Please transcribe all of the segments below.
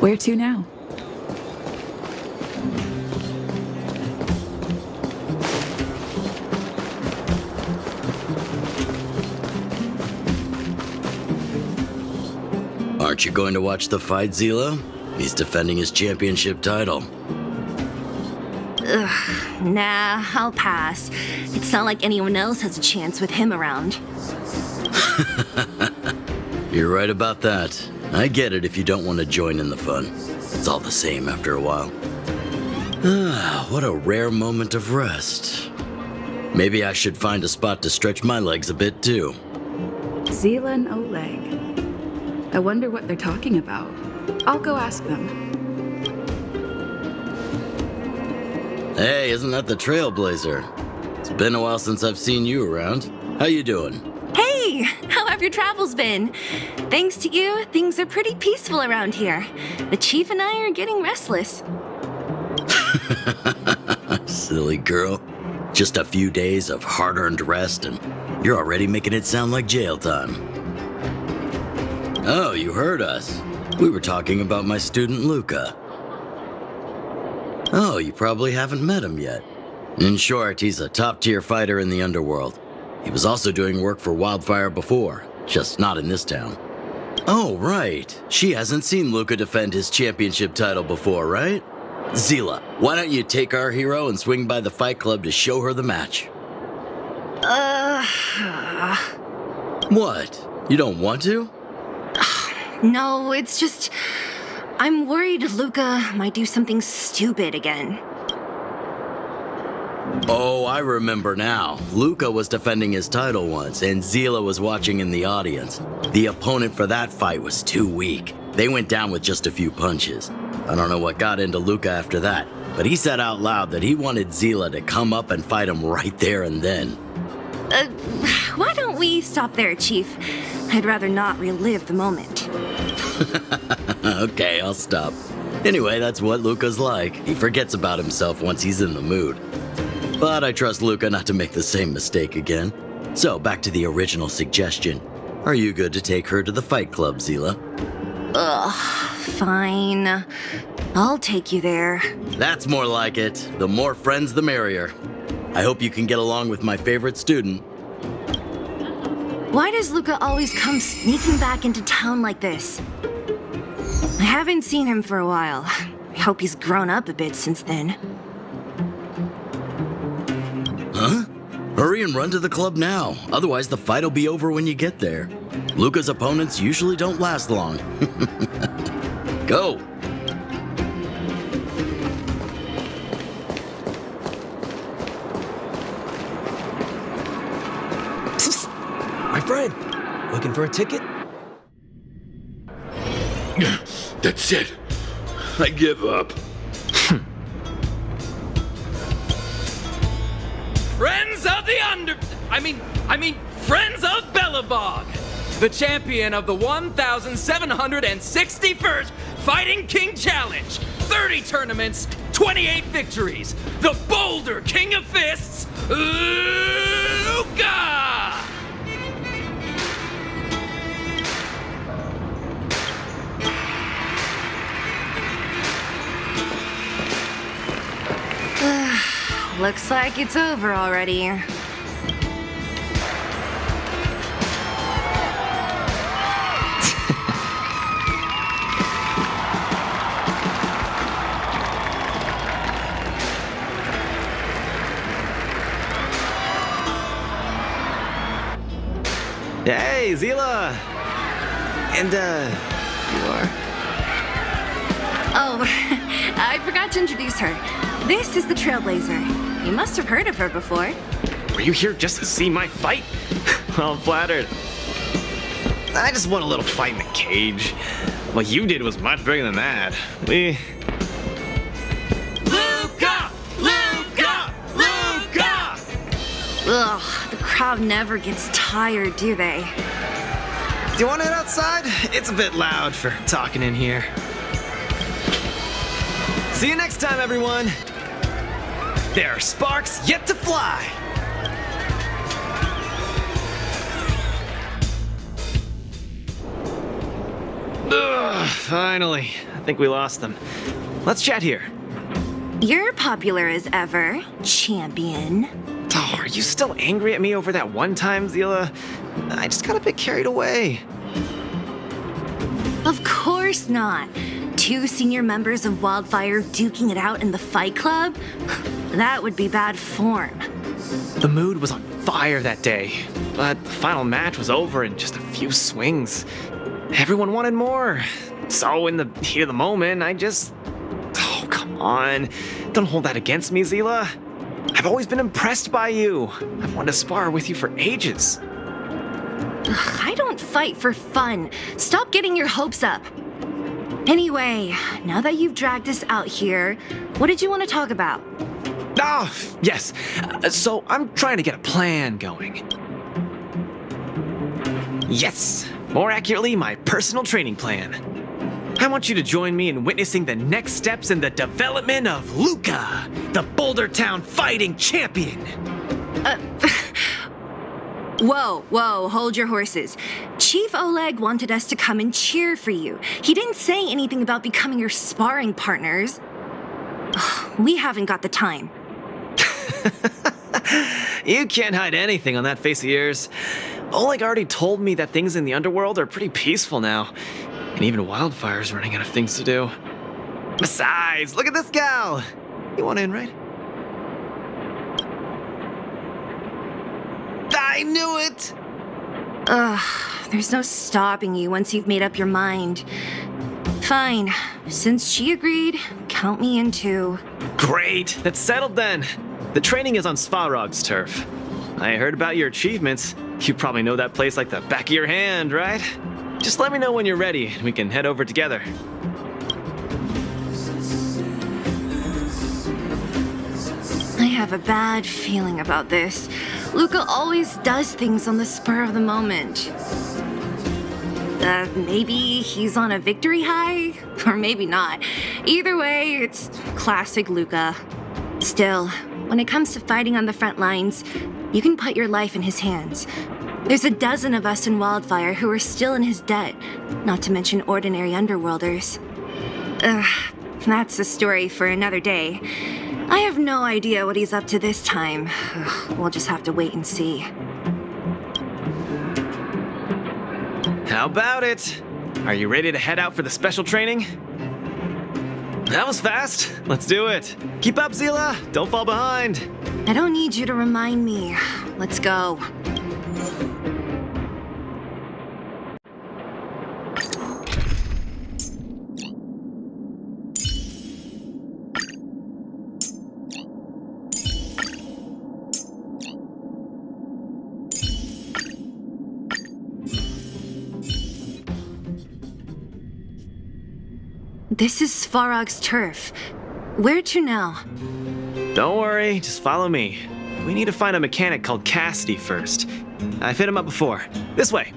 Where to now? Aren't you going to watch the fight, Zila? He's defending his championship title. Ugh, nah, I'll pass. It's not like anyone else has a chance with him around. You're right about that. I get it if you don't want to join in the fun. It's all the same after a while. Ah, what a rare moment of rest. Maybe I should find a spot to stretch my legs a bit too. Zila and Oleg. I wonder what they're talking about. I'll go ask them. Hey, isn't that the Trailblazer? It's been a while since I've seen you around. How you doing? Hey, how have your travels been? Thanks to you, things are pretty peaceful around here. The chief and I are getting restless. Silly girl. Just a few days of hard-earned rest and you're already making it sound like jail time. Oh, you heard us. We were talking about my student Luca. Oh, you probably haven't met him yet. In short, he's a top-tier fighter in the underworld. He was also doing work for Wildfire before, just not in this town. Oh, right. She hasn't seen Luca defend his championship title before, right? Zila, why don't you take our hero and swing by the fight club to show her the match? What? You don't want to? No, it's just... I'm worried Luca might do something stupid again. Oh, I remember now. Luca was defending his title once, and Zila was watching in the audience. The opponent for that fight was too weak. They went down with just a few punches. I don't know what got into Luca after that, but he said out loud that he wanted Zila to come up and fight him right there and then. Why don't we stop there, Chief? I'd rather not relive the moment. Okay, I'll stop. Anyway, that's what Luca's like. He forgets about himself once he's in the mood. But I trust Luca not to make the same mistake again. So, back to the original suggestion. Are you good to take her to the fight club, Zila? Ugh, fine. I'll take you there. That's more like it. The more friends, the merrier. I hope you can get along with my favorite student. Why does Luca always come sneaking back into town like this? I haven't seen him for a while. I hope he's grown up a bit since then. Huh? Hurry and run to the club now. Otherwise, the fight'll be over when you get there. Luca's opponents usually don't last long. Go! My friend, looking for a ticket? That's it. I give up. Friends of the Friends of Belobog, the champion of the 1,761st Fighting King Challenge, 30 tournaments, 28 victories, the Boulder King of Fists, Luca! Looks like it's over already. Hey, Zila! And, you are? Oh, I forgot to introduce her. This is the Trailblazer. You must have heard of her before. Were you here just to see my fight? Well, I'm flattered. I just won a little fight in the cage. What you did was much bigger than that. Luca! Luca! Luca! Ugh, the crowd never gets tired, do they? Do you want it outside? It's a bit loud for talking in here. See you next time, everyone. There are sparks yet to fly. Ugh, finally. I think we lost them. Let's chat here. You're popular as ever, champion. Oh, are you still angry at me over that one time, Zila? I just got a bit carried away. Of course not. 2 senior members of Wildfire duking it out in the Fight Club? That would be bad form. The mood was on fire that day, but the final match was over in just a few swings. Everyone wanted more. So in the heat of the moment, I just... Oh, come on. Don't hold that against me, Zila. I've always been impressed by you. I've wanted to spar with you for ages. I don't fight for fun. Stop getting your hopes up. Anyway, now that you've dragged us out here, what did you want to talk about? Ah, yes. So I'm trying to get a plan going. Yes. More accurately, my personal training plan. I want you to join me in witnessing the next steps in the development of Luca, the Boulder Town fighting champion. Whoa, hold your horses. Chief Oleg wanted us to come and cheer for you. He didn't say anything about becoming your sparring partners. We haven't got the time. You can't hide anything on that face of yours. Oleg already told me that things in the underworld are pretty peaceful now. And even Wildfire's running out of things to do. Besides, look at this gal! You want in, right? I knew it! There's no stopping you once you've made up your mind. Fine. Since she agreed, count me in too. Great, that's settled then. The training is on Svarog's turf. I heard about your achievements. You probably know that place like the back of your hand, right? Just let me know when you're ready and we can head over together. I have a bad feeling about this. Luca always does things on the spur of the moment. Maybe he's on a victory high? Or maybe not. Either way, it's classic Luca. Still, when it comes to fighting on the front lines, you can put your life in his hands. There's a dozen of us in Wildfire who are still in his debt, not to mention ordinary underworlders. That's a story for another day. I have no idea what he's up to this time. We'll just have to wait and see. How about it? Are you ready to head out for the special training? That was fast. Let's do it. Keep up, Zila. Don't fall behind. I don't need you to remind me. Let's go. This is Svarog's turf. Where to now? Don't worry, just follow me. We need to find a mechanic called Cassidy first. I've hit him up before. This way.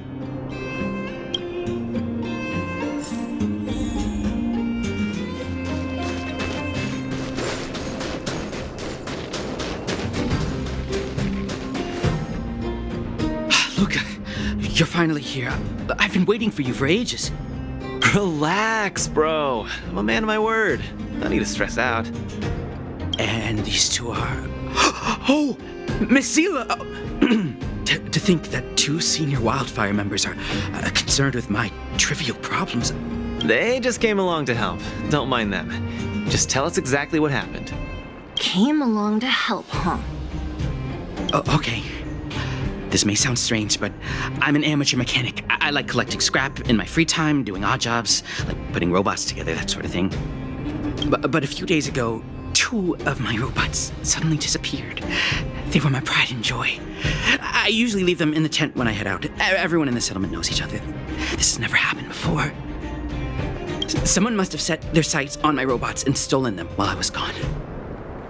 Luca, you're finally here. I've been waiting for you for ages. Relax, bro. I'm a man of my word. No need to stress out. And these two are... Oh! Miss Zila! To think that 2 senior Wildfire members are concerned with my trivial problems. They just came along to help. Don't mind them. Just tell us exactly what happened. Came along to help, huh? Okay. This may sound strange, but I'm an amateur mechanic. I like collecting scrap in my free time, doing odd jobs, like putting robots together, that sort of thing. But a few days ago, 2 of my robots suddenly disappeared. They were my pride and joy. I usually leave them in the tent when I head out. Everyone in the settlement knows each other. This has never happened before. Someone must have set their sights on my robots and stolen them while I was gone.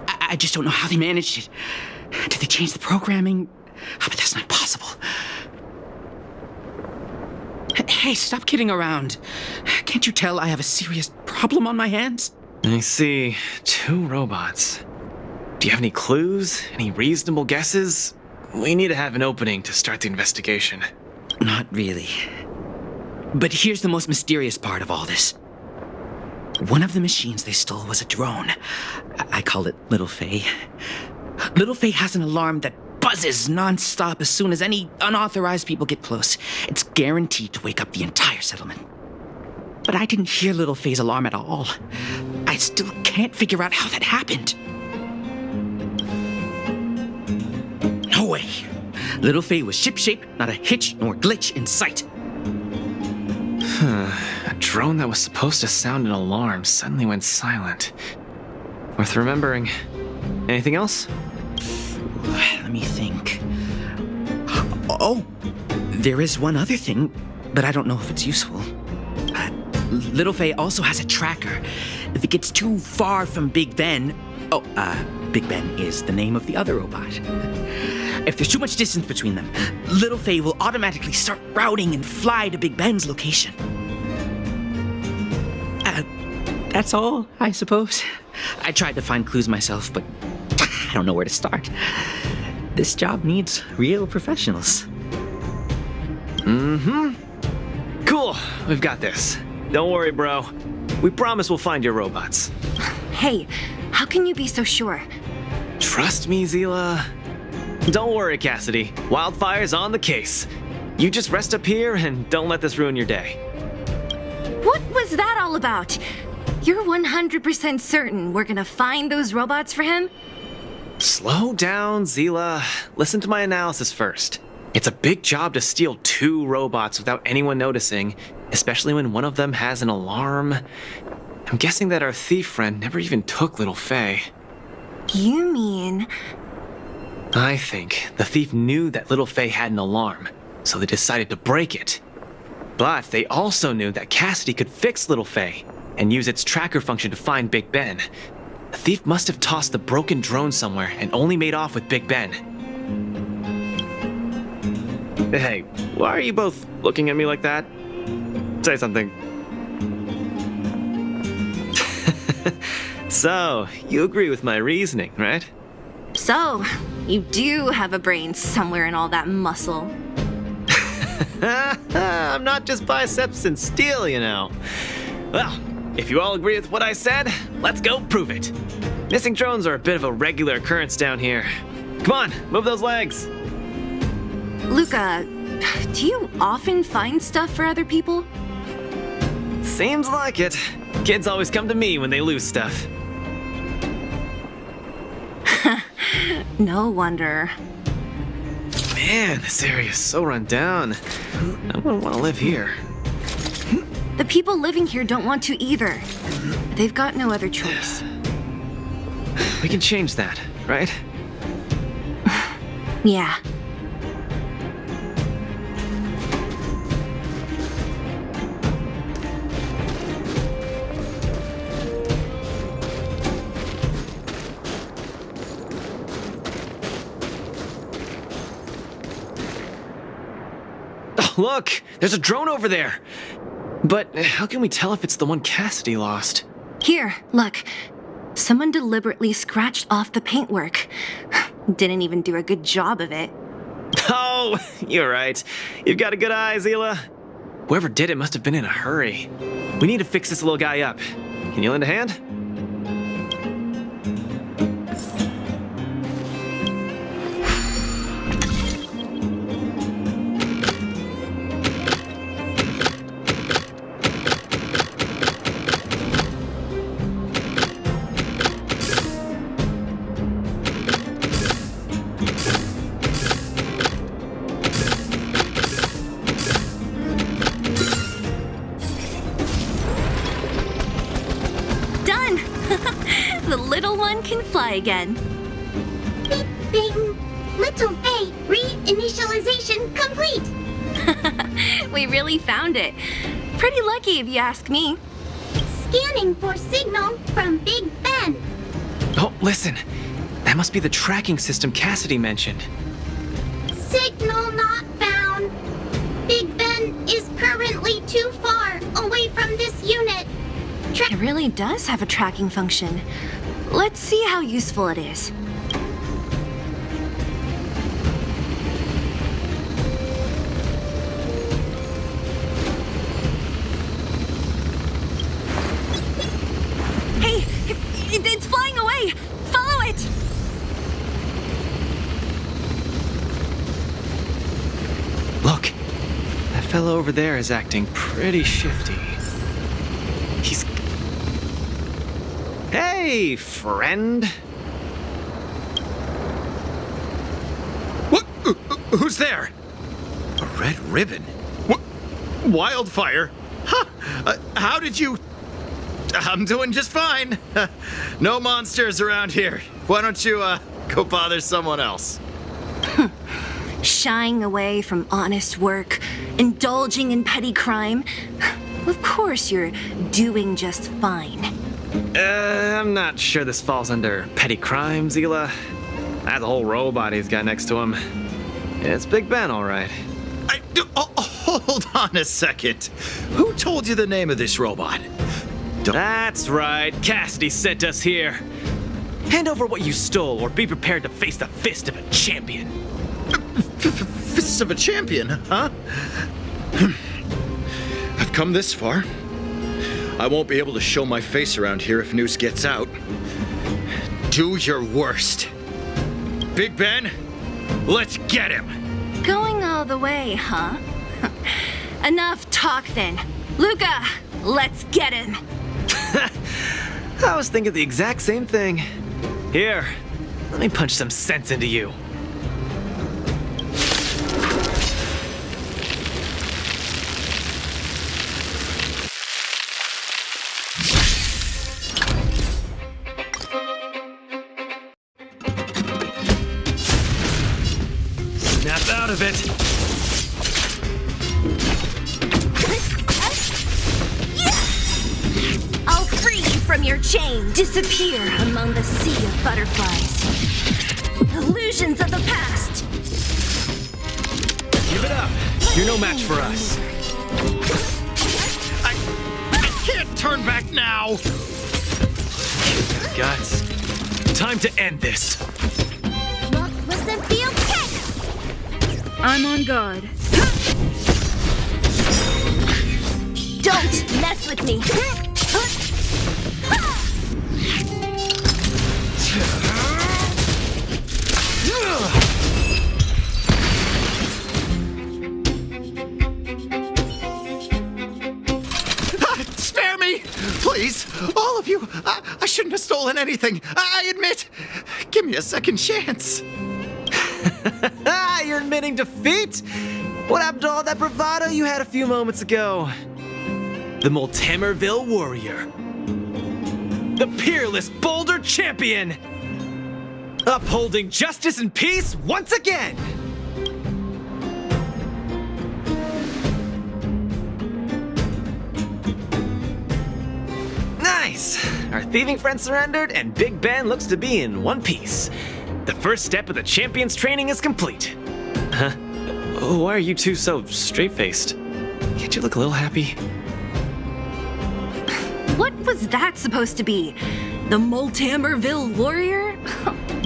I just don't know how they managed it. Did they change the programming? But that's not possible. Hey, stop kidding around. Can't you tell I have a serious problem on my hands? I see. 2 robots. Do you have any clues? Any reasonable guesses? We need to have an opening to start the investigation. Not really. But here's the most mysterious part of all this. One of the machines they stole was a drone. I call it Little Faye. Little Faye has an alarm that buzzes non-stop as soon as any unauthorized people get close. It's guaranteed to wake up the entire settlement. But I didn't hear Little Faye's alarm at all. I still can't figure out how that happened. No way. Little Faye was ship-shape, not a hitch nor glitch in sight. A drone that was supposed to sound an alarm suddenly went silent. Worth remembering. Anything else? Let me think. Oh, there is one other thing, but I don't know if it's useful. Little Faye also has a tracker. If it gets too far from Big Ben... Big Ben is the name of the other robot. If there's too much distance between them, Little Faye will automatically start routing and fly to Big Ben's location. That's all, I suppose. I tried to find clues myself, but I don't know where to start. This job needs real professionals. Cool, we've got this. Don't worry, bro. We promise we'll find your robots. Hey, how can you be so sure? Trust me, Zila. Don't worry, Cassidy. Wildfire's on the case. You just rest up here and don't let this ruin your day. What was that all about? You're 100% certain we're gonna find those robots for him? Slow down, Zila. Listen to my analysis first. It's a big job to steal 2 robots without anyone noticing, especially when one of them has an alarm. I'm guessing that our thief friend never even took Little Faye. You mean... I think the thief knew that Little Faye had an alarm, so they decided to break it. But they also knew that Cassidy could fix Little Faye and use its tracker function to find Big Ben. The thief must have tossed the broken drone somewhere and only made off with Big Ben. Hey, why are you both looking at me like that? Say something. So, you agree with my reasoning, right? So, you do have a brain somewhere in all that muscle. I'm not just biceps and steel, you know. Well, if you all agree with what I said, let's go prove it. Missing drones are a bit of a regular occurrence down here. Come on, move those legs. Luca, do you often find stuff for other people? Seems like it. Kids always come to me when they lose stuff. No wonder. Man, this area is so run down. I wouldn't want to live here. The people living here don't want to either. They've got no other choice. We can change that, right? Yeah. Oh, look! There's a drone over there! But how can we tell if it's the one Cassidy lost? Here, look. Someone deliberately scratched off the paintwork. Didn't even do a good job of it. Oh, you're right. You've got a good eye, Zila. Whoever did it must have been in a hurry. We need to fix this little guy up. Can you lend a hand? The little one can fly again. Beep, bing. Little Faye, reinitialization complete. We really found it. Pretty lucky if you ask me. Scanning for signal from Big Ben. Oh, listen. That must be the tracking system Cassidy mentioned. Signal not found. Big Ben is currently too far away from this unit. It really does have a tracking function. Let's see how useful it is. over there is acting pretty shifty. He's... Hey, friend! What? Who's there? A red ribbon? What? Wildfire? Huh? How did you... I'm doing just fine. No monsters around here. Why don't you, go bother someone else? Shying away from honest work, indulging in petty crime. Of course you're doing just fine. I'm not sure this falls under petty crime, Zila. That's a whole robot he's got next to him. It's Big Ben, all right. Hold on a second. Who told you the name of this robot? That's right. Cassidy sent us here. Hand over what you stole, or be prepared to face the fist of a champion. Fists of a champion, huh? I've come this far. I won't be able to show my face around here if news gets out. Do your worst. Big Ben, let's get him. Going all the way, huh? Enough talk then. Luca, let's get him. I was thinking the exact same thing. Here, let me punch some sense into you. Snap out of it. I'll free you from your chain. Disappear among the sea of butterflies. Illusions of the past. Give it up. You're no match for us. I can't turn back now. Guts. Time to end this. Look, listen, feel, kick! I'm on guard. Don't mess with me. Spare me! Please, all of you. I shouldn't have stolen anything. I admit. Give me a second chance. You're admitting defeat? What happened to all that bravado you had a few moments ago? The Multamerville Warrior. The peerless Boulder Champion. Upholding justice and peace once again. Nice. Our thieving friend surrendered, and Big Ben looks to be in one piece. The first step of the champion's training is complete. Huh? Why are you two so straight-faced? Can't you look a little happy? What was that supposed to be? The Multamerville Warrior?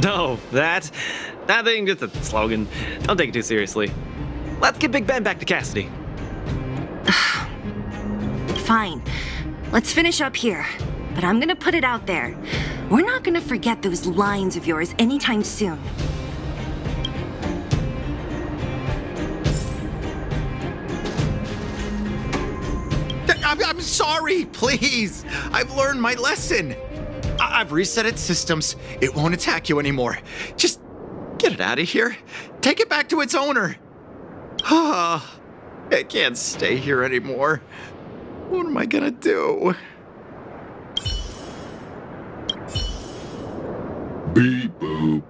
No, that thing just a slogan. Don't take it too seriously. Let's get Big Ben back to Cassidy. Fine. Let's finish up here. But I'm gonna put it out there. We're not gonna forget those lines of yours anytime soon. I'm sorry, please. I've learned my lesson. I've reset its systems. It won't attack you anymore. Just get it out of here. Take it back to its owner. It can't stay here anymore. What am I gonna do? Beep boop.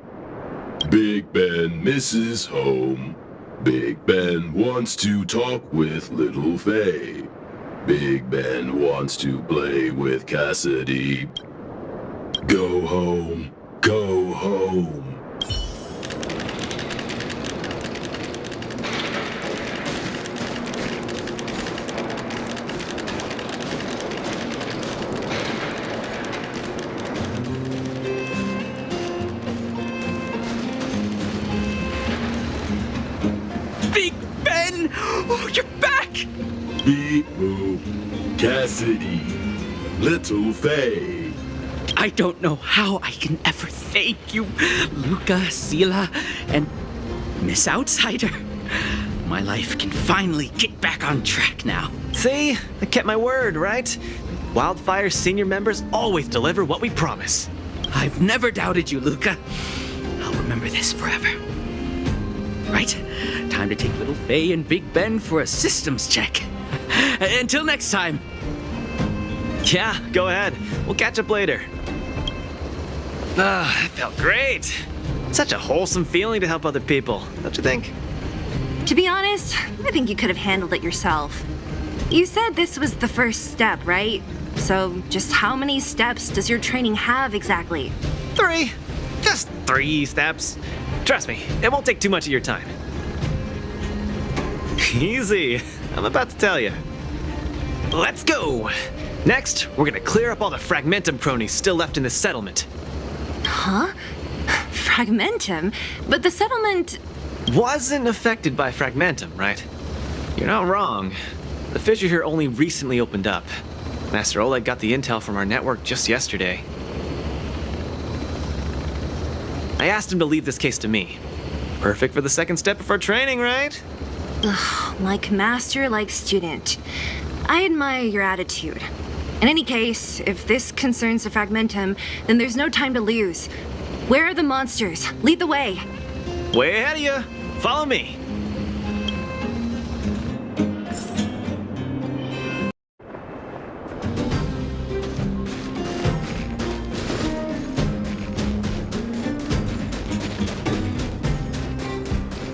Big Ben misses home. Big Ben wants to talk with Little Faye. Big Ben wants to play with Cassidy. Go home. Go home. Big Ben! Oh, you're back! Beep boop. Cassidy. Little Faye. I don't know how I can ever thank you, Luca, Sila, and Miss Outsider. my life can finally get back on track now. See? I kept my word, right? Wildfire's senior members always deliver what we promise. I've never doubted you, Luca. I'll remember this forever. Right, time to take little Faye and Big Ben for a systems check. Until next time. Yeah, go ahead. We'll catch up later. Ah, that felt great. Such a wholesome feeling to help other people, don't you think? To be honest, I think you could have handled it yourself. You said this was the first step, right? So just how many steps does your training have exactly? 3. Just 3 steps. Trust me, it won't take too much of your time. Easy. I'm about to tell you. Let's go. Next, we're gonna clear up all the Fragmentum cronies still left in this settlement. Huh? Fragmentum? But the settlement... Wasn't affected by Fragmentum, right? You're not wrong. The fissure here only recently opened up. Master Oleg got the intel from our network just yesterday. I asked him to leave this case to me. Perfect for the second step of our training, right? Ugh, like master, like student. I admire your attitude. In any case, if this concerns the Fragmentum, then there's no time to lose. Where are the monsters? Lead the way. Way ahead of you. Follow me.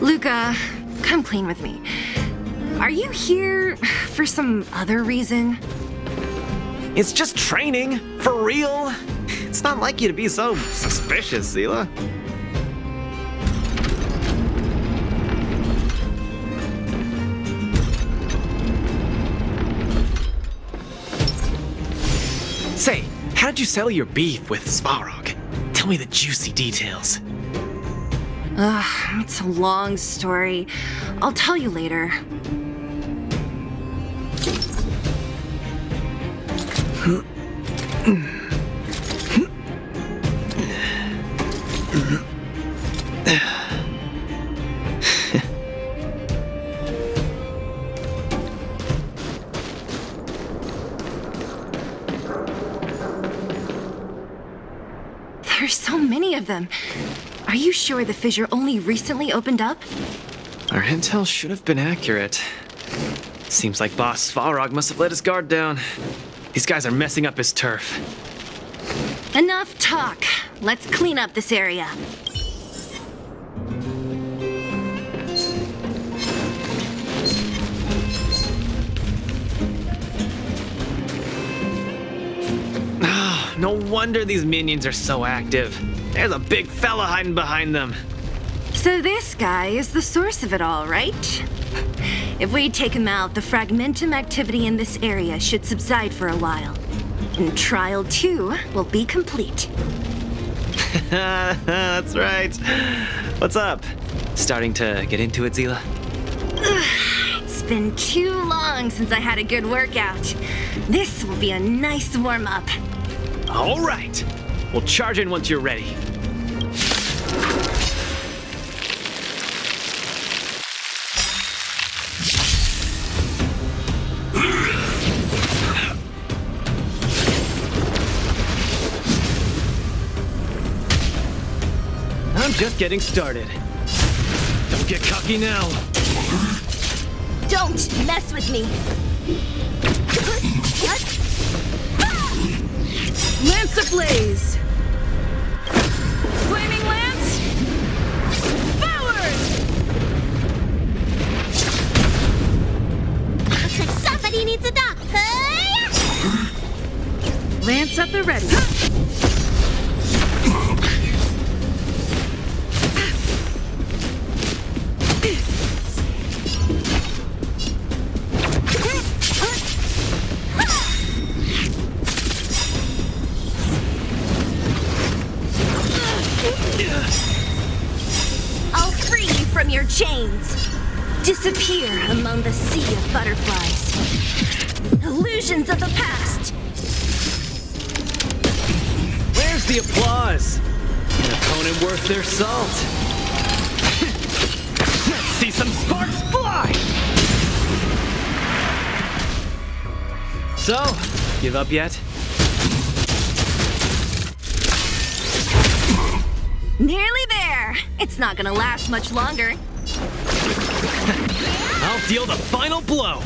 Luca, come clean with me. Are you here for some other reason? It's just training, for real. It's not like you to be so suspicious, Zila. Say, how did you settle your beef with Svarog? Tell me the juicy details. Ugh, it's a long story. I'll tell you later. There's so many of them. Are you sure the fissure only recently opened up? Our intel should have been accurate. Seems like Boss Svarog must have let his guard down. These guys are messing up his turf. Enough talk. Let's clean up this area. Ah, no wonder these minions are so active. There's a big fella hiding behind them. So this guy is the source of it all, right? If we take him out, the Fragmentum activity in this area should subside for a while. And Trial 2 will be complete. That's right. What's up? Starting to get into it, Zila? It's been too long since I had a good workout. This will be a nice warm-up. All right. We'll charge in once you're ready. I'm just getting started. Don't get cocky now. Don't mess with me. Lance ablaze! Flaming lance! Forward! Looks like somebody needs a dock. Lance at the ready. I'll free you from your chains. Disappear among the sea of butterflies. Illusions of the past. Where's the applause? An opponent worth their salt. That's see some sparks fly! So, give up yet? Nearly there. It's not gonna last much longer. I'll deal the final blow.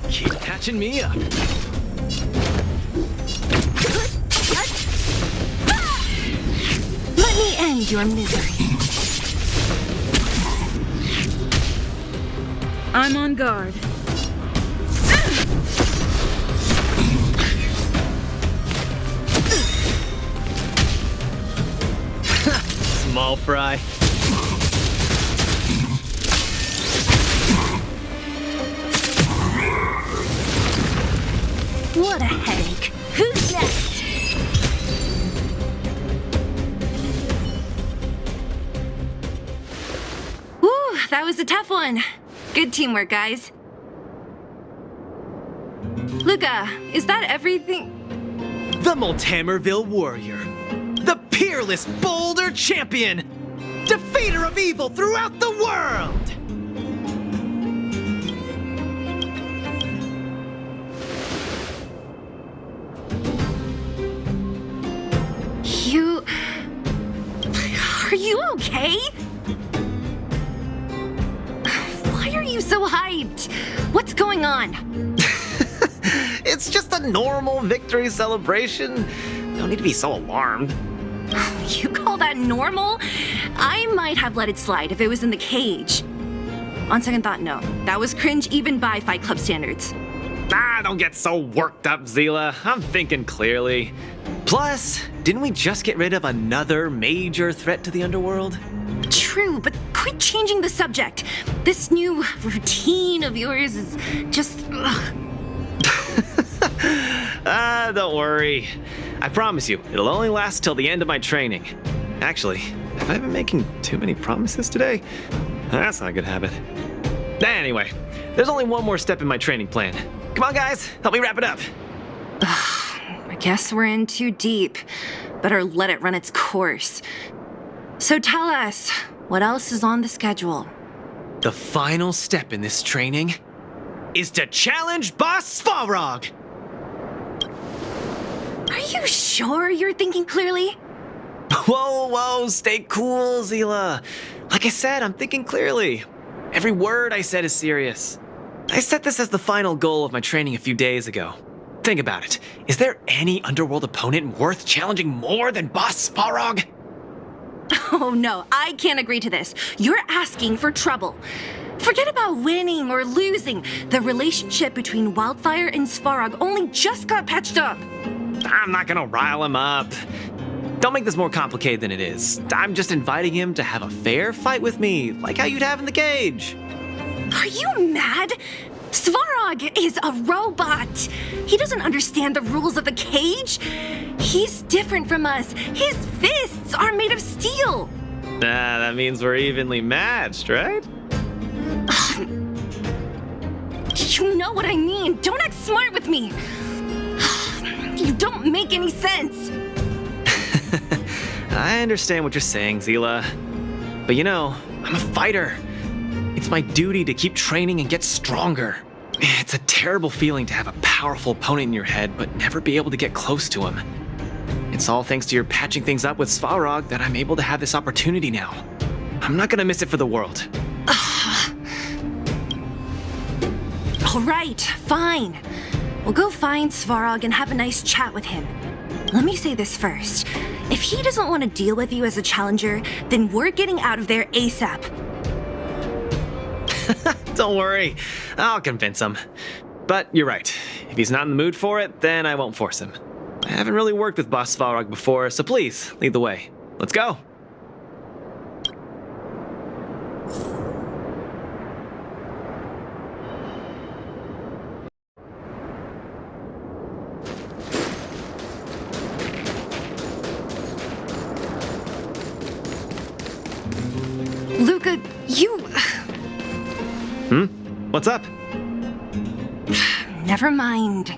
Keep catching me up. Let me end your misery. I'm on guard. Small fry. What a headache. Who's next? Whew, that was a tough one. Good teamwork, guys. Luca, is that everything? The Multamerville Warrior. The peerless Boulder Champion. Defeater of evil throughout the world. Are you okay? Why are you so hyped? What's going on? It's just a normal victory celebration. No need to be so alarmed. You call that normal? I might have let it slide if it was in the cage. On second thought, no. That was cringe even by Fight Club standards. Don't get so worked up, Zila. I'm thinking clearly. Plus, didn't we just get rid of another major threat to the underworld? True, but quit changing the subject. This new routine of yours is just... Don't worry. I promise you, it'll only last till the end of my training. Actually, have I been making too many promises today? That's not a good habit. Anyway, there's only one more step in my training plan. Come on, guys, help me wrap it up. I guess we're in too deep. Better let it run its course. So tell us, what else is on the schedule? The final step in this training is to challenge Boss Svarog. Are you sure you're thinking clearly? Whoa, stay cool, Zila. Like I said, I'm thinking clearly. Every word I said is serious. I set this as the final goal of my training a few days ago. Think about it. Is there any underworld opponent worth challenging more than Boss Svarog? Oh no, I can't agree to this. You're asking for trouble. Forget about winning or losing. The relationship between Wildfire and Svarog only just got patched up. I'm not gonna rile him up. Don't make this more complicated than it is. I'm just inviting him to have a fair fight with me, like how you'd have in the cage. Are you mad? Svarog is a robot. He doesn't understand the rules of the cage. He's different from us. His fists are made of steel. That means we're evenly matched, right? You know what I mean. Don't act smart with me. You don't make any sense. I understand what you're saying, Zila. But you know, I'm a fighter. It's my duty to keep training and get stronger. It's a terrible feeling to have a powerful opponent in your head, but never be able to get close to him. It's all thanks to your patching things up with Svarog that I'm able to have this opportunity now. I'm not gonna miss it for the world. All right, fine. We'll go find Svarog and have a nice chat with him. Let me say this first. If he doesn't want to deal with you as a challenger, then we're getting out of there ASAP. Don't worry, I'll convince him. But you're right. If he's not in the mood for it, then I won't force him. I haven't really worked with Boss Svarog before, so please, lead the way. Let's go. Luca, you... What's up? Never mind.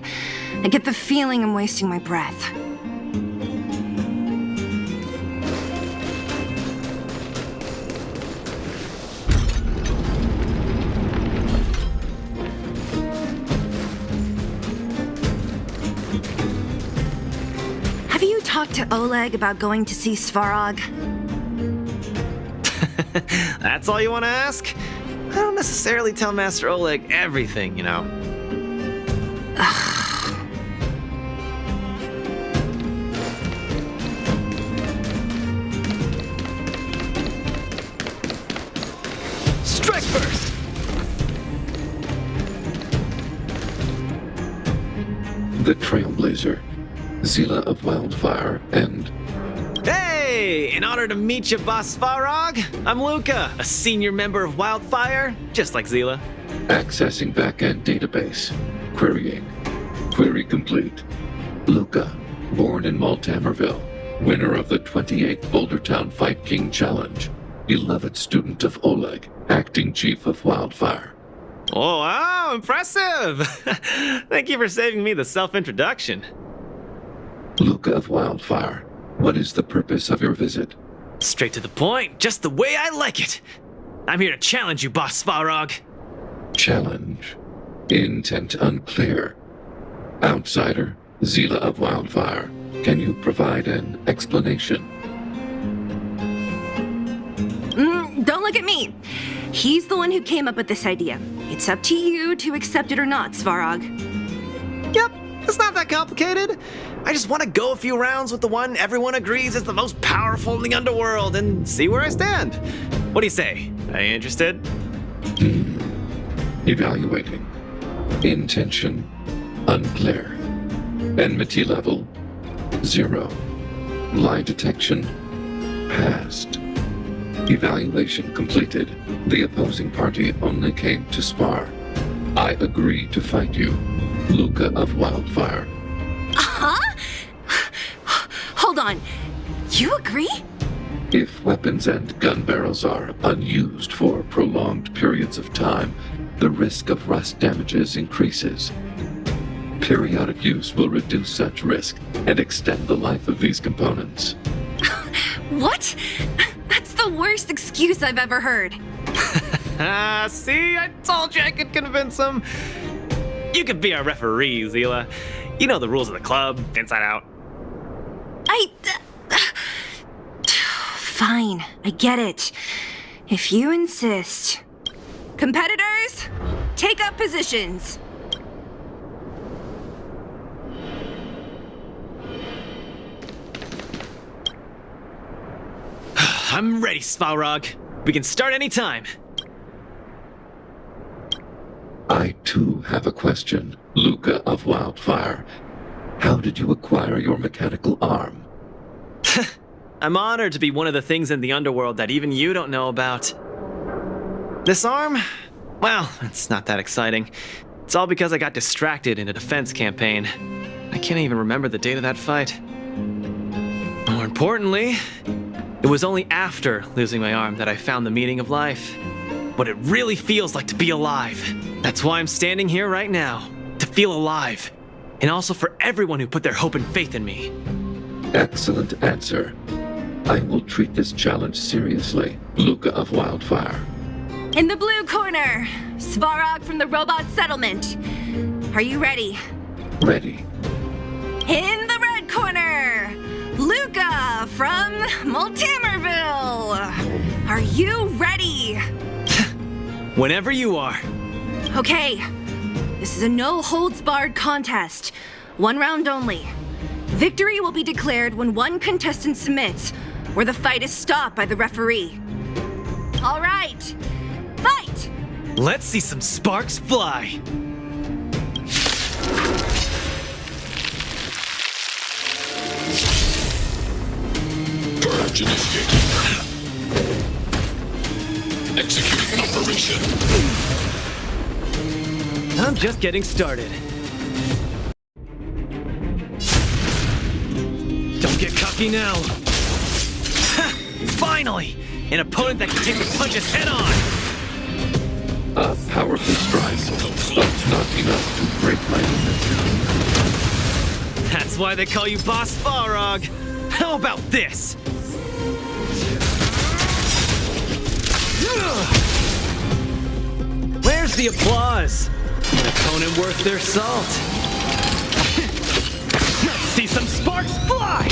I get the feeling I'm wasting my breath. talk to Oleg about going to see Svarog? That's all you want to ask? I don't necessarily tell Master Oleg everything, you know. Strike first! The Trailblazer, Zila of Wildfire, and... Hey! In honor to meet you, Boss Svarog, I'm Luca, a senior member of Wildfire, just like Zila. Accessing backend database. Querying. Query complete. Luca, born in Maltamerville, winner of the 28th Bouldertown Fight King Challenge, beloved student of Oleg, acting chief of Wildfire. Oh, wow, impressive! Thank you for saving me the self-introduction. Luca of Wildfire, what is the purpose of your visit? Straight to the point, just the way I like it. I'm here to challenge you, Boss Svarog. Challenge. Intent unclear. Outsider, Zila of Wildfire, can you provide an explanation? Don't look at me. He's the one who came up with this idea. It's up to you to accept it or not, Svarog. Yep, it's not that complicated. I just want to go a few rounds with the one everyone agrees is the most powerful in the underworld and see where I stand. What do you say? Are you interested? Evaluating. Intention unclear. Enmity level 0. Lie detection passed. Evaluation completed. The opposing party only came to spar. I agree to fight you, Luca of Wildfire. Huh? Hold on. You agree? If weapons and gun barrels are unused for prolonged periods of time, the risk of rust damages increases. Periodic use will reduce such risk and extend the life of these components. What? That's the worst excuse I've ever heard. See, I told you I could convince him. You could be our referee, Zila. You know the rules of the club, inside out. Fine, I get it. If you insist. Competitors, take up positions. I'm ready, Svarog. We can start anytime. I too have a question, Luca of Wildfire. How did you acquire your mechanical arm? I'm honored to be one of the things in the underworld that even you don't know about. This arm? Well, it's not that exciting. It's all because I got distracted in a defense campaign. I can't even remember the date of that fight. More importantly, it was only after losing my arm that I found the meaning of life. What it really feels like to be alive. That's why I'm standing here right now, to feel alive. And also for everyone who put their hope and faith in me. Excellent answer. I will treat this challenge seriously, Luca of Wildfire. In the blue corner, Svarog from the robot settlement. Are you ready? Ready. In the red corner, Luca from Maltamerville. Are you ready? Whenever you are. Okay, this is a no-holds-barred contest. 1 round only. Victory will be declared when one contestant submits, or the fight is stopped by the referee. All right, fight! Let's see some sparks fly. Purge initiated. Executing operation. I'm just getting started. Don't get cocky now. Ha! Finally! An opponent that can take the punches head on! A powerful strike, but not enough to break my defense. That's why they call you Boss Svarog. How about this? Where's the applause? An opponent worth their salt. See some sparks fly!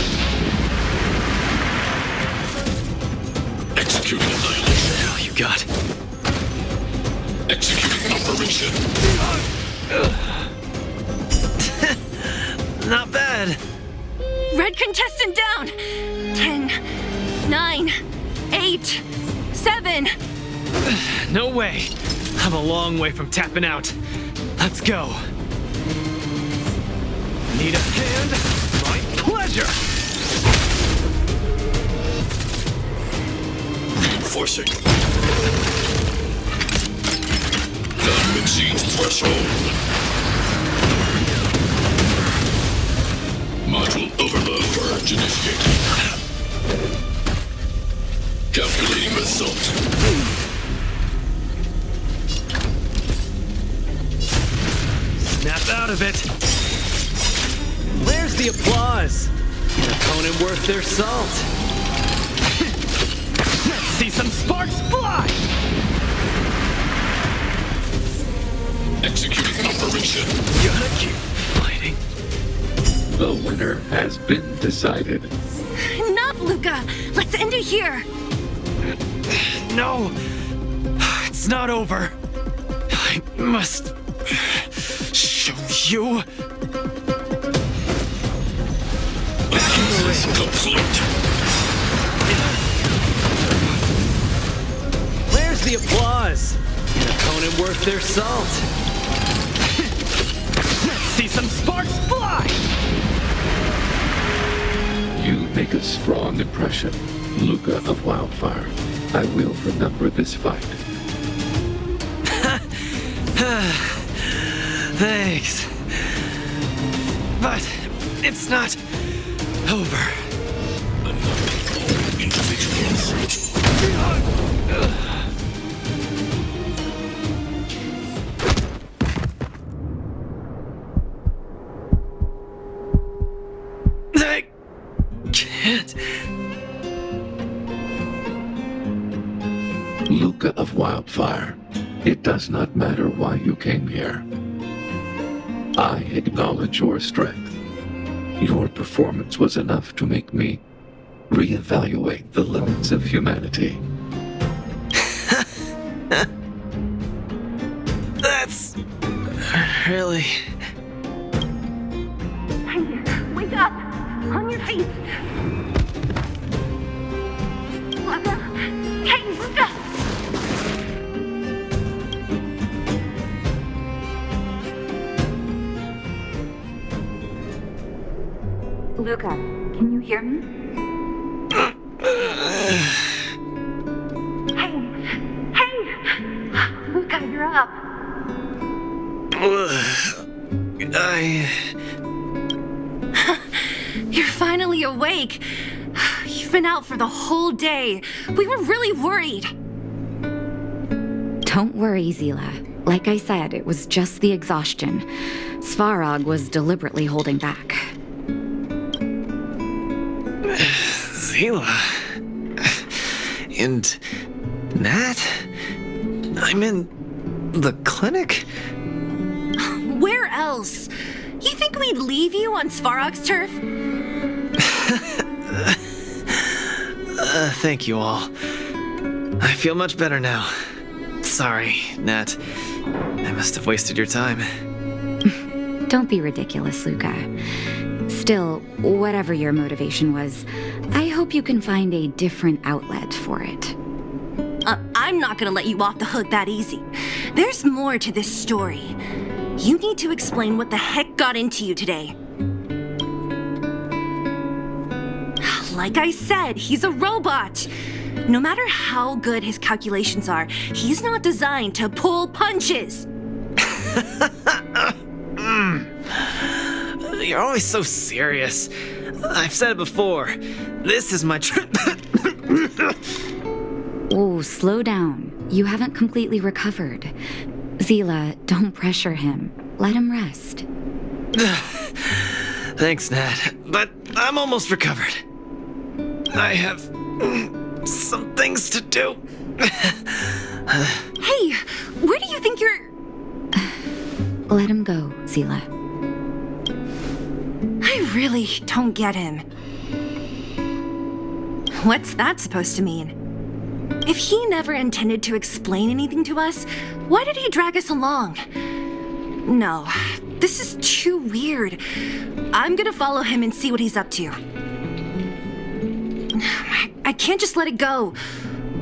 Executing annihilation. Oh, you got. Executing operation. Not bad. Red contestant down! 10, 9, 8, 7. No way. I'm a long way from tapping out. Let's go. Need a hand? My pleasure! Reinforcing. Time exceeds threshold. Module overload. Purge initiated. Calculating result. Snap out of it. Where's the applause? An opponent worth their salt. Let's see some sparks fly! Executing operation. Gotta keep fighting. The winner has been decided. Enough, Luca! Let's end it here! No! It's not over. I must show you. Analysis complete. Where's the applause? An opponent worth their salt. Let's see some sparks fly! You make a strong impression, Luca of Wildfire. I will remember this fight. Thanks. But it's not over. Individuals. I can't. Luca of Wildfire, it does not matter why you came here. I acknowledge your strength. Your performance was enough to make me reevaluate the limits of humanity. That's really... Wake up! On your feet! Luca! Hey, Luca! Luca, can you hear me? Hey! Luca, you're up. You're finally awake. You've been out for the whole day. We were really worried. Don't worry, Zila. Like I said, it was just the exhaustion. Svarog was deliberately holding back. Zila. And Nat? I'm in the clinic? Where else? You think we'd leave you on Svarog's turf? Thank you all. I feel much better now. Sorry, Nat. I must have wasted your time. Don't be ridiculous, Luca. Still, whatever your motivation was, I hope you can find a different outlet for it. I'm not gonna let you off the hook that easy. There's more to this story. You need to explain what the heck got into you today. Like I said, he's a robot. No matter how good his calculations are, he's not designed to pull punches. You're always so serious. I've said it before. This is my Oh, slow down. You haven't completely recovered. Zila, don't pressure him. Let him rest. Thanks, Nat. But I'm almost recovered. I have some things to do. Hey, where do you think you're... Let him go, Zila. I really don't get him. What's that supposed to mean? If he never intended to explain anything to us, why did he drag us along? No, this is too weird. I'm gonna follow him and see what he's up to. I can't just let it go.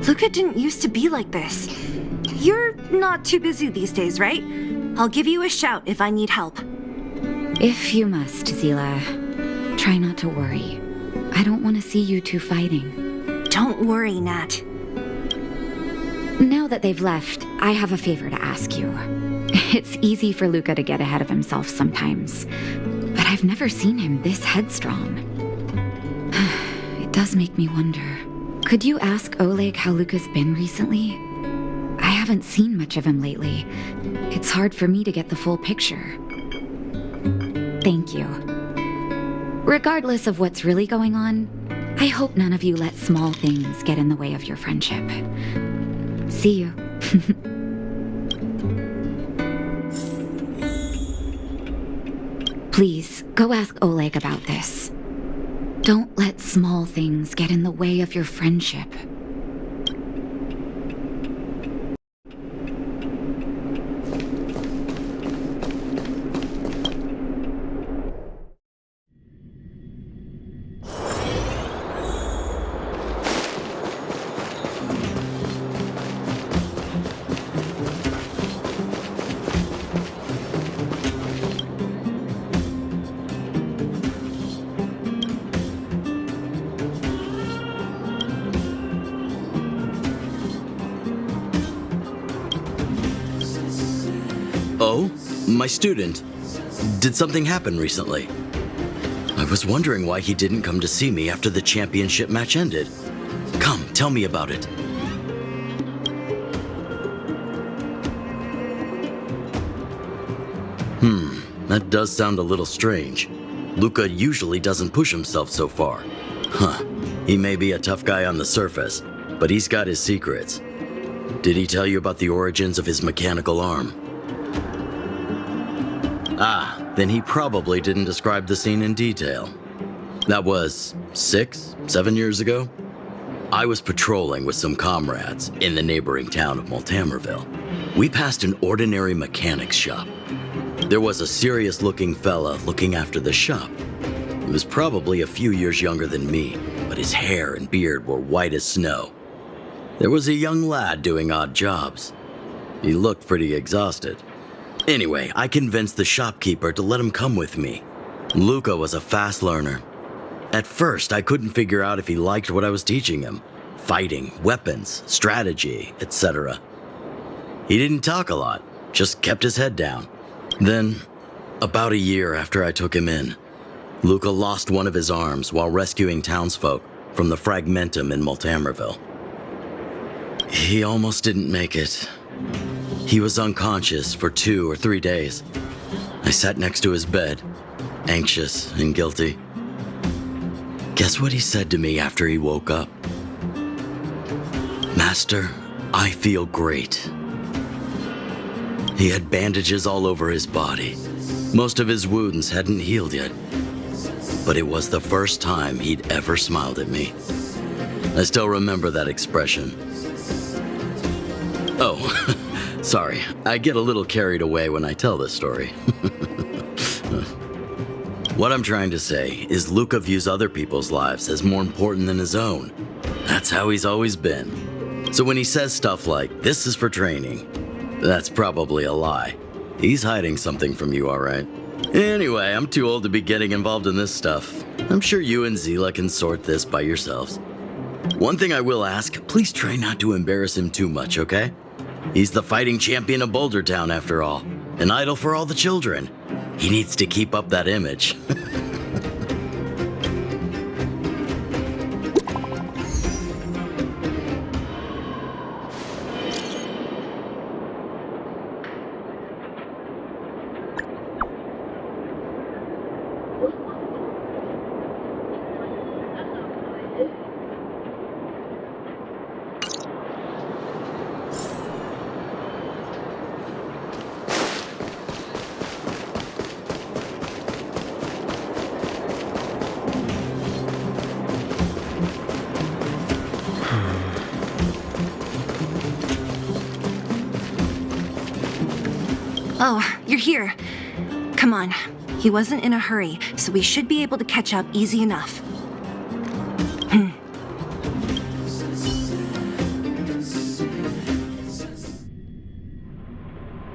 Luca didn't used to be like this. You're not too busy these days, right? I'll give you a shout if I need help. If you must, Zila. Try not to worry. I don't want to see you two fighting. Don't worry, Nat. Now that they've left, I have a favor to ask you. It's easy for Luca to get ahead of himself sometimes, but I've never seen him this headstrong. It does make me wonder. Could you ask Oleg how Luca's been recently? I haven't seen much of him lately. It's hard for me to get the full picture. Thank you. Regardless of what's really going on, I hope none of you let small things get in the way of your friendship. See you. Please, go ask Oleg about this. Don't let small things get in the way of your friendship. Oh? My student. Did something happen recently? I was wondering why he didn't come to see me after the championship match ended. Come, tell me about it. That does sound a little strange. Luca usually doesn't push himself so far. Huh. He may be a tough guy on the surface, but he's got his secrets. Did he tell you about the origins of his mechanical arm? Ah, then he probably didn't describe the scene in detail. That was 6, 7 years ago? I was patrolling with some comrades in the neighboring town of Multamerville. We passed an ordinary mechanic's shop. There was a serious-looking fella looking after the shop. He was probably a few years younger than me, but his hair and beard were white as snow. There was a young lad doing odd jobs. He looked pretty exhausted. Anyway, I convinced the shopkeeper to let him come with me. Luca was a fast learner. At first, I couldn't figure out if he liked what I was teaching him. Fighting, weapons, strategy, etc. He didn't talk a lot, just kept his head down. Then, about a year after I took him in, Luca lost one of his arms while rescuing townsfolk from the Fragmentum in Multamerville. He almost didn't make it. He was unconscious for 2 or 3 days. I sat next to his bed, anxious and guilty. Guess what he said to me after he woke up? "Master, I feel great." He had bandages all over his body. Most of his wounds hadn't healed yet. But it was the first time he'd ever smiled at me. I still remember that expression. Oh, sorry. I get a little carried away when I tell this story. What I'm trying to say is Luca views other people's lives as more important than his own. That's how he's always been. So when he says stuff like, "This is for training," that's probably a lie. He's hiding something from you, all right? Anyway, I'm too old to be getting involved in this stuff. I'm sure you and Zila can sort this by yourselves. One thing I will ask, please try not to embarrass him too much, okay? He's the fighting champion of Boulder Town, after all. An idol for all the children. He needs to keep up that image. Oh, you're here. Come on. He wasn't in a hurry, so we should be able to catch up easy enough.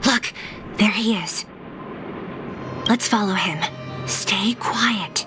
Look, there he is. Let's follow him. Stay quiet.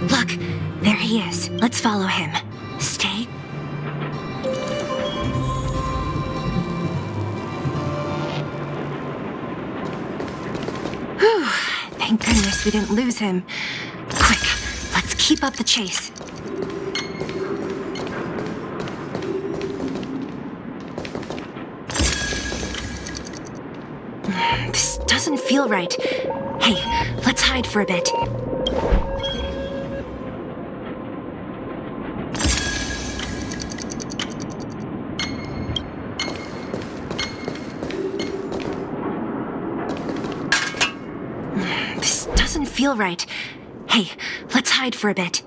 Look, there he is. Let's follow him. Stay. Whew. Thank goodness we didn't lose him. Quick, let's keep up the chase. This doesn't feel right. Hey, let's hide for a bit. This doesn't feel right. Hey, let's hide for a bit.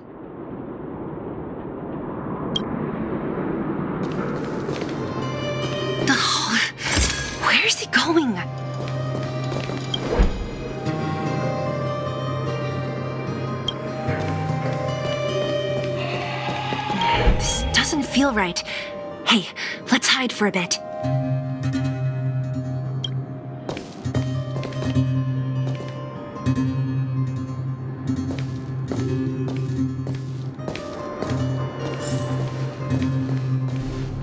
Oh, where's he going? This doesn't feel right. Hey, let's hide for a bit.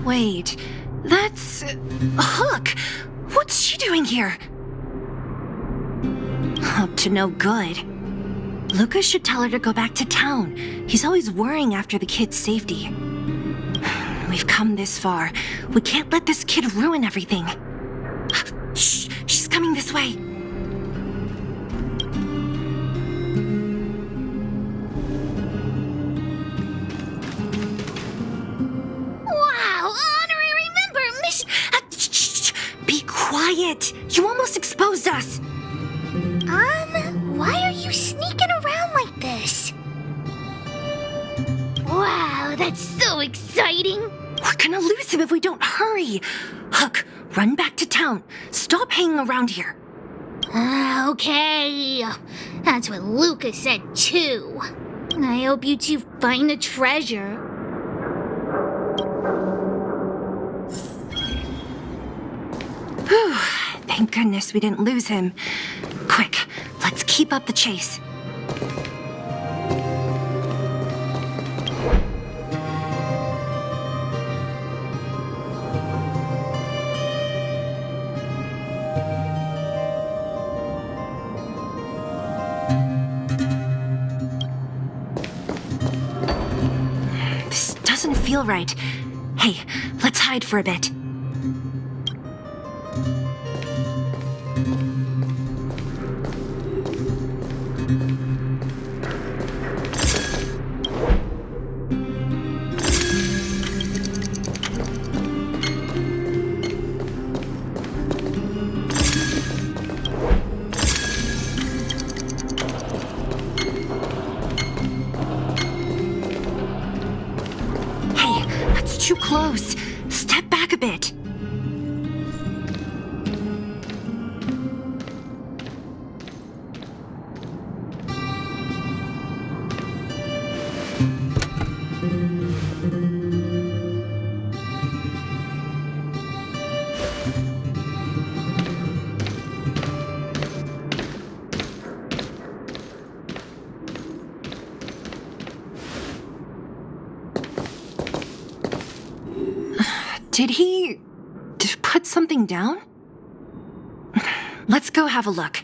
Wait, that's Hook. What's she doing here? Up to no good. Lucas should tell her to go back to town. He's always worrying after the kid's safety. We've come this far. We can't let this kid ruin everything. Shh, she's coming this way. Wow, honorary member, Miss... Shh, be quiet. You almost exposed us. Why are you sneaking around like this? Wow, that's so exciting. We're gonna lose him if we don't hurry. Hook, run back to town. Stop hanging around here. Okay. That's what Lucas said too. I hope you two find the treasure. Whew, thank goodness we didn't lose him. Quick, let's keep up the chase. This doesn't feel right. Hey, let's hide for a bit. Too close. Step back a bit. Did he put something down? Let's go have a look.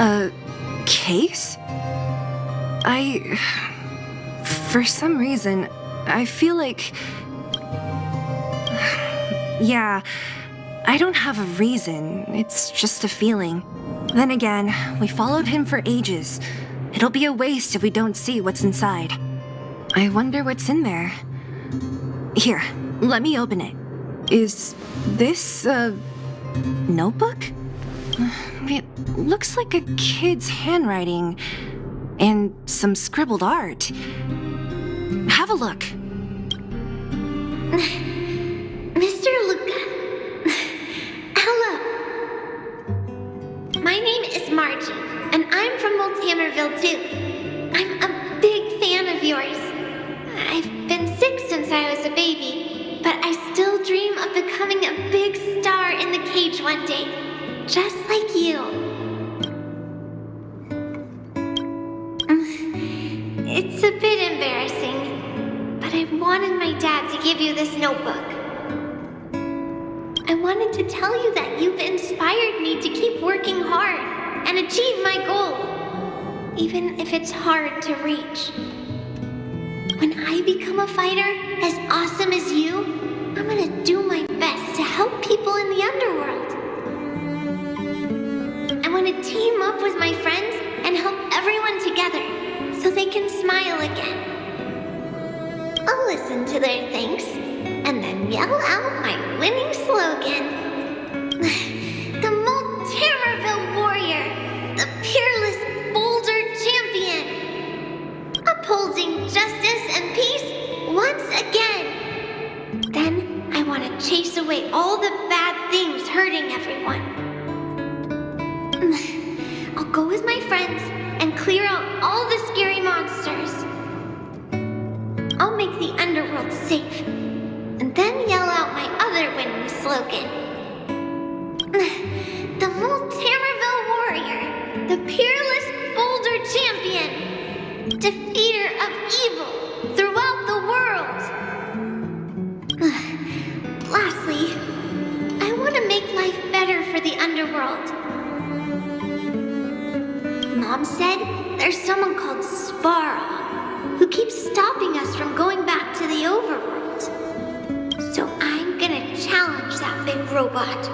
A case? For some reason, I feel like... Yeah, I don't have a reason. It's just a feeling. Then again, we followed him for ages. It'll be a waste if we don't see what's inside. I wonder what's in there. Here, let me open it. Is this a notebook? It looks like a kid's handwriting and some scribbled art. Have a look. Mr. Luca. Hello. My name is Margie, and I'm from Multamerville too. I'm a big fan of yours. I've been sick since I was a baby, but I still dream of becoming a big star in the cage one day, just like you. It's a bit embarrassing, but I wanted my dad to give you this notebook. I wanted to tell you that you've inspired me to keep working hard and achieve my goal, even if it's hard to reach. When I become a fighter as awesome as you, I'm gonna do my best to help people in the underworld. I want to team up with my friends and help everyone together so they can smile again. I'll listen to their thanks and then yell out my winning slogan. The Multamerville Warrior, the peerless Boulder Champion, upholding justice and peace once again. Then I want to chase away all the bad things hurting everyone. I'll go with my friends and clear out all the scary monsters. I'll make the underworld safe, and then yell out my other winning slogan. The Multamerville Warrior, the peerless Boulder Champion, defeater of evil throughout the world. Lastly, I want to make life better for the underworld. Mom said there's someone called Svarog who keeps stopping us from going back to the overworld. So I'm gonna challenge that big robot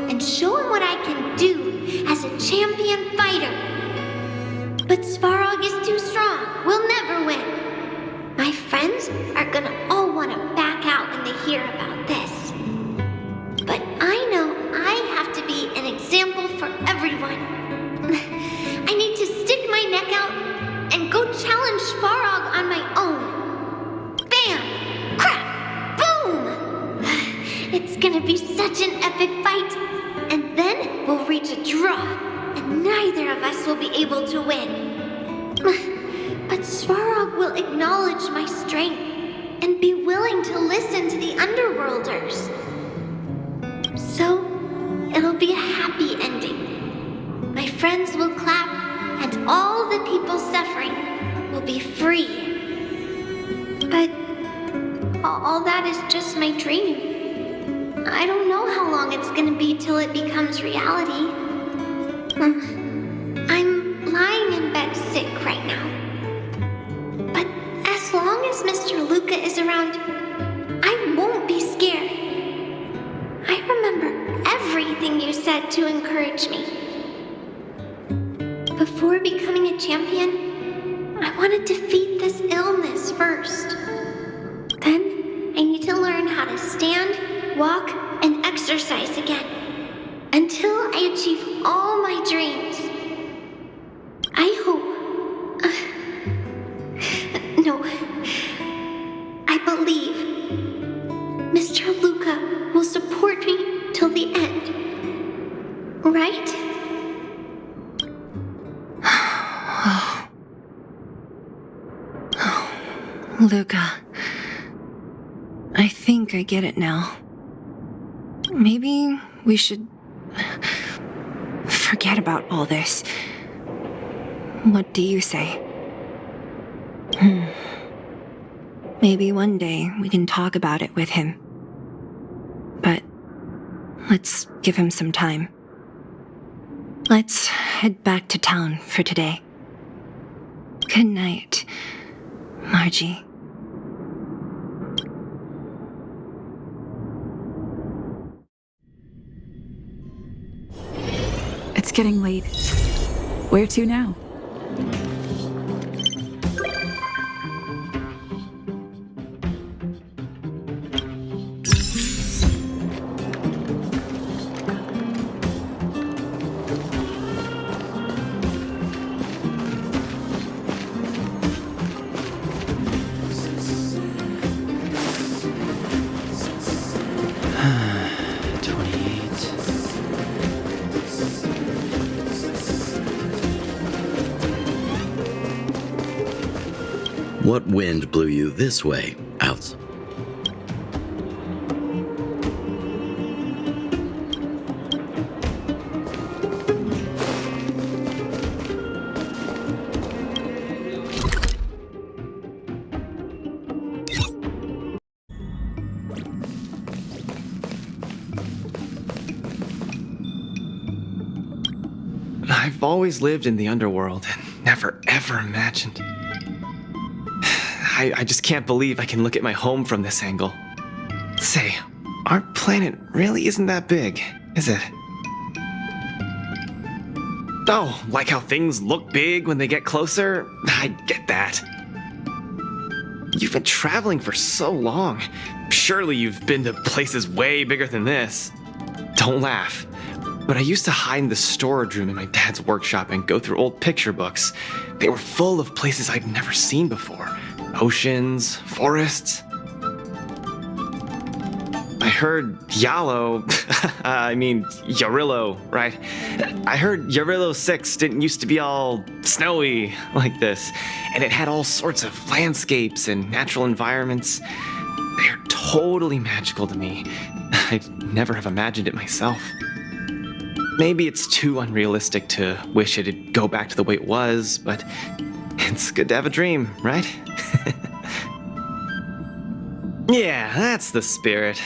and show him what I can do as a champion fighter. But Svarog is too strong. We'll never win. My friends are gonna all want to back out when they hear about this. But I know I have to be an example for everyone. I need to stick my neck out and go challenge Svarog on my own. Bam! Crack! Boom! It's gonna be such an epic fight. And then we'll reach a draw, and neither of us will be able to win. But Svarog will acknowledge my strength and be willing to listen to the Underworlders. So, it'll be a happy ending. My friends will clap, and all the people suffering will be free. But all that is just my dream. I don't know how long it's gonna be till it becomes reality. I'm lying in bed sick right now. But as long as Mr. Luca is around, I won't be scared. I remember everything you said to encourage me. Before becoming a champion, I want to defeat this illness first. Then I need to learn how to stand, walk, and exercise again. Until I achieve all my dreams. I hope... No. I believe Mr. Luca will support me till the end. Right? Luca. I think I get it now. Maybe we should forget about all this. What do you say? Maybe one day we can talk about it with him. But let's give him some time. Let's head back to town for today. Good night, Margie. It's getting late. Where to now? What wind blew you this way, Outs? I've always lived in the underworld and never ever imagined. I just can't believe I can look at my home from this angle. Say, our planet really isn't that big, is it? Oh, like how things look big when they get closer? I get that. You've been traveling for so long. Surely you've been to places way bigger than this. Don't laugh. But I used to hide in the storage room in my dad's workshop and go through old picture books. They were full of places I'd never seen before. Oceans, forests. I heard Yarillo, right? I heard Yarillo 6 didn't used to be all snowy like this, and it had all sorts of landscapes and natural environments. They're totally magical to me. I'd never have imagined it myself. Maybe it's too unrealistic to wish it'd go back to the way it was, but it's good to have a dream, right? Yeah, that's the spirit.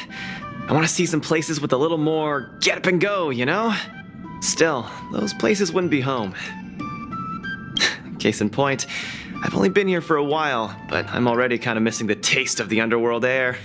I want to see some places with a little more get up and go, you know? Still, those places wouldn't be home. Case in point, I've only been here for a while, but I'm already kind of missing the taste of the underworld air.